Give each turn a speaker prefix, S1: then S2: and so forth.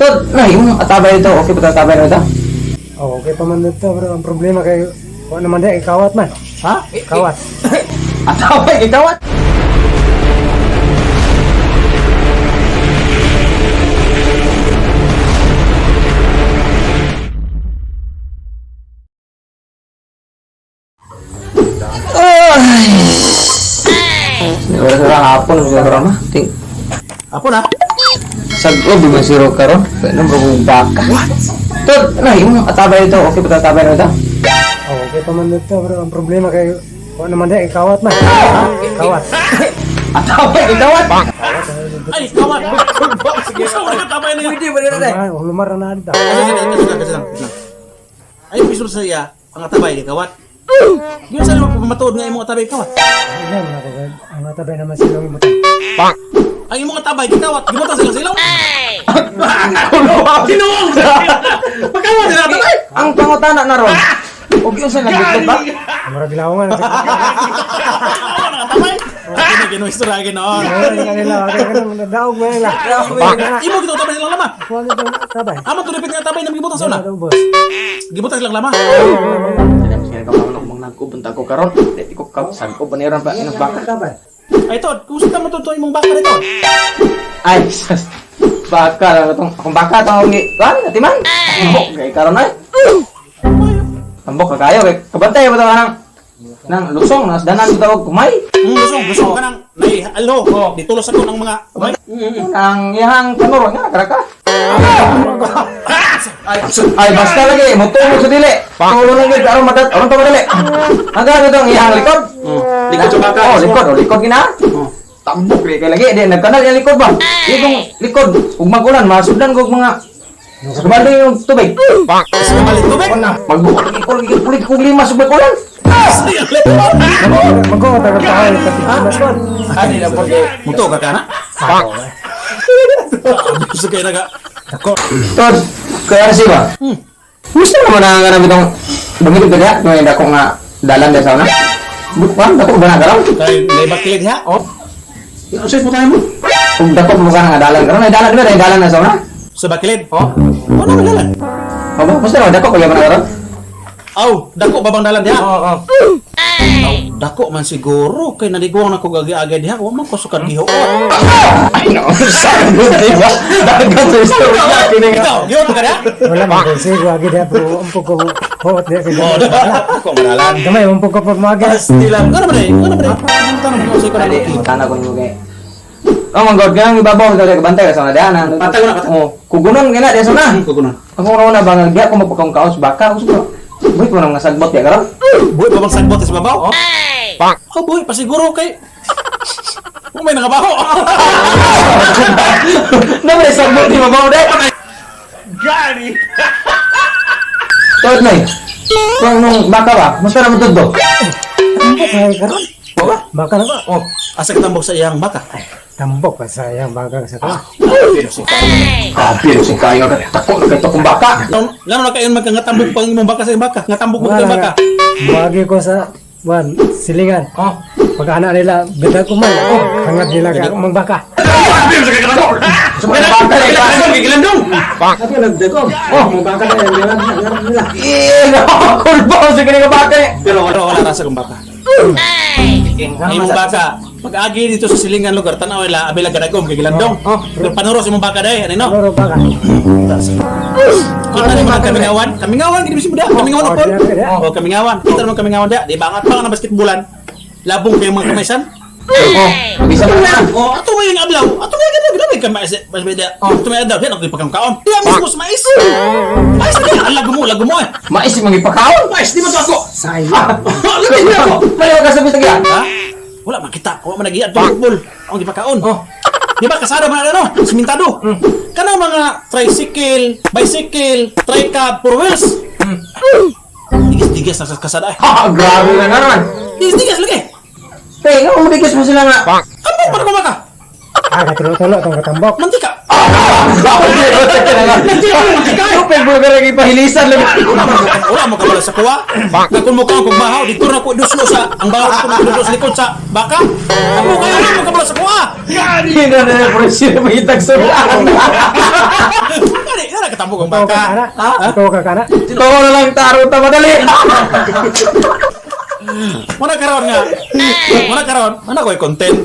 S1: Tod, na yung atabay ito, okay ba atabay na ito?
S2: Oh, okay pa man dito, bro. Ang problema kay wala naman di ikawat man.
S1: Ha?
S2: Kawat.
S1: Atabay, ikawat? Wala sa hapon, wala sa rama.
S3: Apo na.
S1: Sagod, di man siro karon. Pwede mo kong baka. Tod, na yung atabay ito, okay ba atabay na ito?
S2: Oh, okay pa man dito, bro. Ang problema kay wala naman di ikawat man. Kawat.
S1: Atabay, ikawat?
S3: Ay, kawat. Sige, kawat tabay na yun. Hindi ba rin na?
S2: Ay, lumar na dito.
S3: Kasi lang. Ay, piso sa iya, ang atabay kay kawat. Yun sa naman pagmatuod nga imong atabay kawat.
S2: Ayan, mga kagad. Ang natabay naman silong imutan.
S3: Ang imong atabay kay kawat, gibutan silang silaw.
S1: Sinuong!
S3: Pagkawat nila atabay.
S1: Ang pangutana na ron. Huwag yun sa nagitlog ba?
S2: Ang marag ilawangan.
S3: Atabay. Kini ginuis to ra ginoon.
S2: Hindi ka nila. Nadaog mo nila.
S3: Imo gito atabay silang lama.
S2: Kuha nito natabay.
S3: Amo to repeat nga atabay na gibutan sa una.
S2: Ano, boss?
S3: Gibutan silang lama.
S1: Sige ka mga nang nagkupunta ko karon. Dito ko kausan ko paniran pa inos baka.
S2: Natabay.
S3: Ay Tod, kumusta mo to imong baka nito?
S1: Ay, sus. Baka lang itong akong baka itong akong kuhan, atiman. Tambok kay karon ay. Tambok ka kayo kay kabantay mo ito nang lusong nas danan ito og kumay.
S3: Gusto ka nang nay alo. Ditulos ako ng mga umay.
S1: Ang iyang kanuro nga karaka. Ay basta lagi mutumo sa dili. Tulo lang gid aron madat aron to madali. Hanggang ito ang iyang likod.
S3: Likod sa baka.
S1: Oh, likod gina. Tambok kay lagi di nagkanal yung likod ba. Ikong likod ug magulan masudlan kog mga sa kabalo yung tubig.
S3: Sa malit tubig.
S1: Magbukod kulig kog lima sa magulan.
S2: Mag-o, tagal-tagal. Kapit-kapit.
S1: Ani na po
S3: Muto ka kana? Gusto kayo naga.
S1: Tod, kaya si ba? Gusto naman na nga namin itong bumili ka niya, kung hindi ako nga dalan din sa una. Bukan, dako ba na garaw?
S3: Kay may bakilid ha? Oh. Sa'yo po tayo mo.
S1: Kung dako mo ka nga dalan garaw, may dalan din, dalan na sa una.
S3: Sa bakilid? Oh. Ano man dalan?
S1: O ba, basta naman, dako kaya ba na garaw?
S3: Aw, dako babang dalan diha.
S1: Oo.
S3: Aw, dako man siguro kay naliguang na ko gagi-agay diha. Wa man ko sukat gihuot.
S1: Ay, no, saan mo, diba? Dagat sa istorya, kining
S3: Ikaw, gihuot ka diha?
S2: Wala man ko. Sige, wagi dia bro. Umpog ko. Hot dia.
S3: Oh, dako manalan.
S2: Gamay, umpog ko pagmagas.
S3: Stilang. Ano ba dai? Ano ba dai? Tanong mo sa ko na dito.
S1: Tana ko nyo kay. Oh, manggod ka nang ibabaw sa kabantay ka sa una diyan.
S3: Patay ko na, patay.
S1: Oh, kugunon gina di sa una.
S3: Kugunan.
S1: Ako na ba nga ko magpakong kaos baka gusto. Buhay ko nang nasagbot ya garaw.
S3: Buhay babang sagbot sa babaw. Oh. Oh, buhay pa siguro kay. Kung may nangabaho.
S1: Na may sagbot di mabaw dai.
S3: Gani.
S1: Tawad na eh. Kung nung baka ba, mas na matuddo.
S2: Tambok ay karon. Baka na ba?
S3: Oh, asa ka tambok sa iyang baka.
S2: Tambok pa sayang baka sa ka.
S1: Kapir si kayo na takot na ito kung baka.
S3: Lalo na kayo magkangatambok pang imong baka sa iyong baka. Ngatambok mo sa iyong baka.
S2: Wagi ko sa silingan.
S1: Oh,
S2: Pag anak nila, beda ko man. Hangat nila ka mang baka.
S1: sumaya baka na ito.
S3: Gigilandong.
S2: Kasi nagdago. Oh, mang baka na yan nila.
S1: Kulbo sa kanya baka eh.
S3: Pero wala rasa kong baka. Imong baka, pag-agi dito sa silingan lugar, tanaw ila abila gadagom kay gilandong. Pero panuros imong baka day, ano no?
S2: Loro baka.
S3: Kita naman ang kamingawan. Kamingawan gid bisig muda. Kamingawan ako. Oh, kamingawan. Kita naman kamingawan da. Di bangat pa nga basketbolan. Labong kayo mga kamaisan.
S1: Oh, bisa mo na.
S3: Oh, ato may yung ablaw. Ato may ganda kamais. Bas beda. Oh, ato may adaw. Yan ako ipagkangkaon. Di amo sa mais. Mais na lago mo eh.
S1: Mais yung magipakaon.
S3: Mais di mo to ako.
S2: Sayang.
S3: Lagi na ako.
S1: Mayo ka sa bitag yan.
S3: Ha? Wala makita. Wala man nagiyan to football. Ang gipakaon. Oh. Di ba kasada man ano? Simentado. Kana mga tricycle, bicycle, tricab, four wheels. Digas-digas na sa kasada eh.
S1: Ha, grabe na naman.
S3: Digas-digas lagi.
S1: Hey, nga mabigas mo sila nga.
S3: Kamu pa ko maka.
S2: Katulo-tulo itong katambok.
S3: Mantika.
S1: Lupig mo ka rin ipahilisan lang.
S3: Wala mo ka wala sa kuwa. Kung mo ka kung bahaw, dito na ko duslo sa ang bahaw ko duslo sa likod sa baka. Kamu kayo wala mo ka wala sa kuwa.
S1: Hindi na na presyo na mahitag sa ulan.
S3: Kani kung
S2: Ito ka
S3: baka.
S2: kana.
S1: Ha?
S2: Ito ka kana.
S1: Ito ko na lang taro ta madali.
S3: Muna karon nga. Muna karon. Ano ko content?